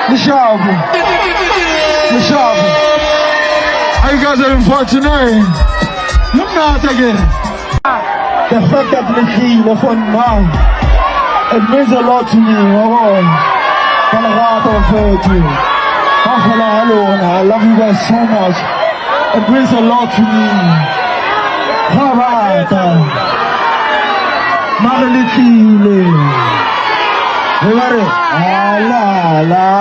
Nishabu. How you guys having fun tonight? Look now again. The fact that we feel the fun now, it means a lot to me. Oh, I love you guys so much. It means a lot to me. How about Magaliki? La la.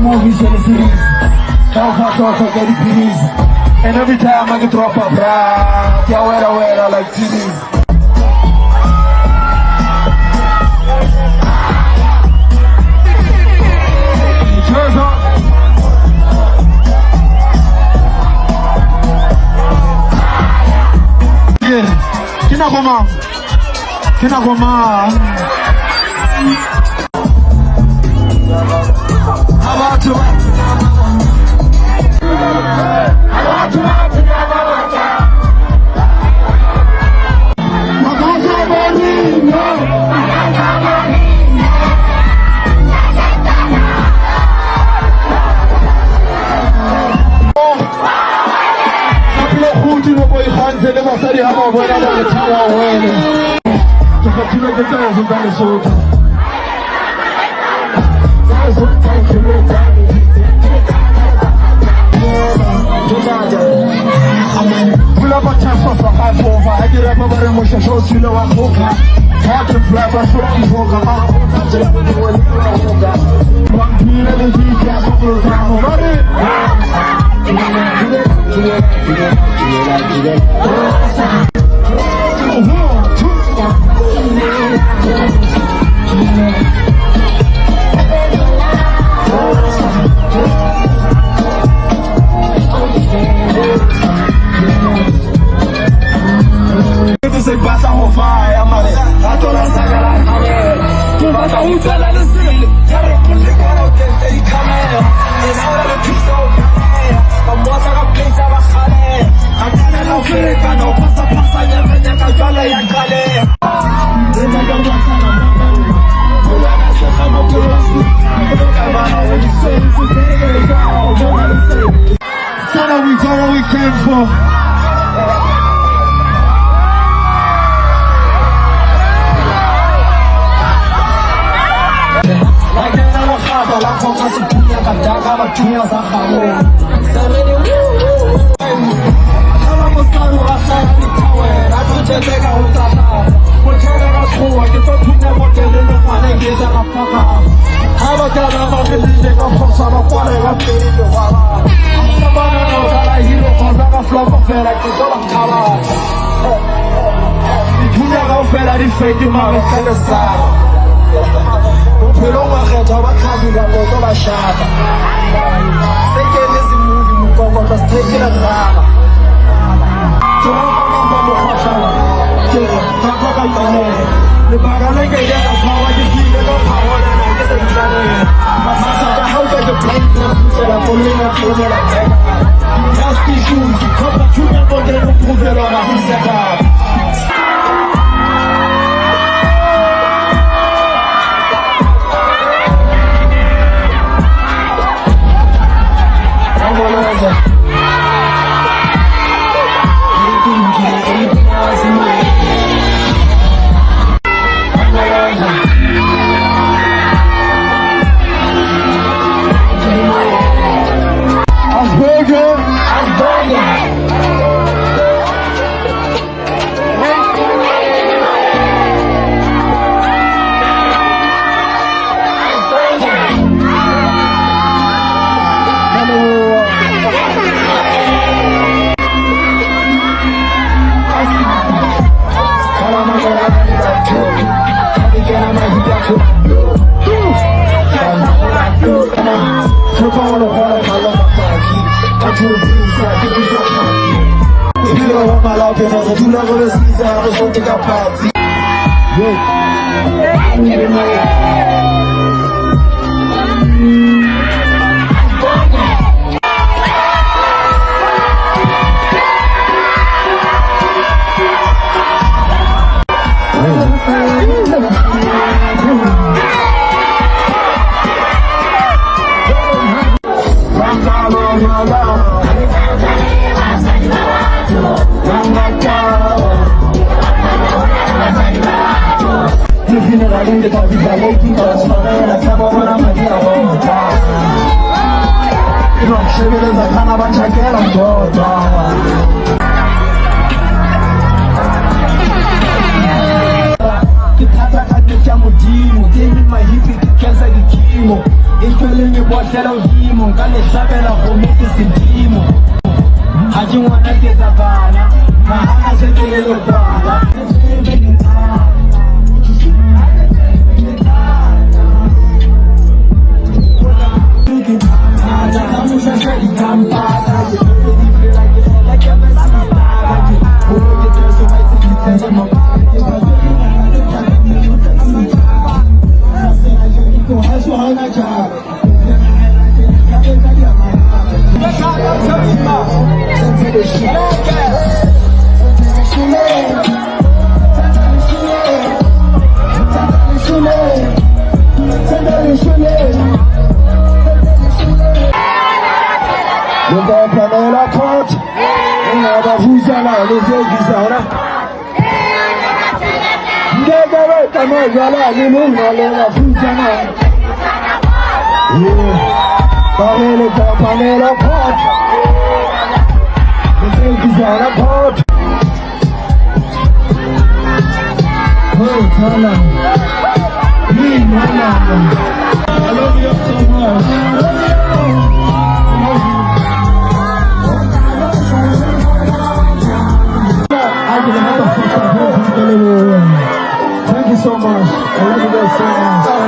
Movies and the series, talk, get it please. And every time I get drop a bra, yeah, where I like TVs. Cheers up. Kina goma. Pull up a chance for high over. I get up over emotion, show you know I'm hooking. Hard to fly, but show I'm hooking. One beat and a beat, yeah, bubble down. Say bata ho fire, amare. Atola sagala, amare. Tu bata utala le sile. Tare kulle karo kente ikamera. Ina le pizza ukaya. Amwasa ka place abakhale. Akana no fereka no pasa yemenya kajala yakale. Nenda kawasa na mama. Ola na sasa mapurasi. Kama when you say it's a day, so we got what we came for. La coca se puña cataca, la tuya se jamó. Se reunió. Vamos a bajar mi power. A tu te pega un tata. Porque eres joven, que tú puña porque le no vale que se la paga. A lo que la no que dice con fuerza no puede la pedir bala. Sabana no sale y lo pasa la flor fera que toda cala. Mi puña no fera di fake ma me cansado. Pero uma reta uma cabina botou a chata. Sei que nesse movie no coco tá straight na raba. Tu não tá vamos fachar. Que tá com a ideia. Le bagale que já tá fora de vida no power na que se encara. Mas essa how that the plane será colina toda la terra. Just shoes, como tu não pode não prover a sociedade. Quiero bomba la pena, tú la conoces, no son de capaz. Şebileza kanaban çekerim doğda. Kitata katika mudimu, demi mahipi kikeza kikimo. Intwele ngibotlela udimo, ngale sabela homeki sidimo. Haji mwana keza bana, mahana sekelelo bana. Panela Court, Vuzana, les Gizana. Ndegere Kamagala, Limuna, Vuzana. Panela Court, les Gizana Court. Oh, Tala. I love you so much. Thank you so much. I love you guys so much.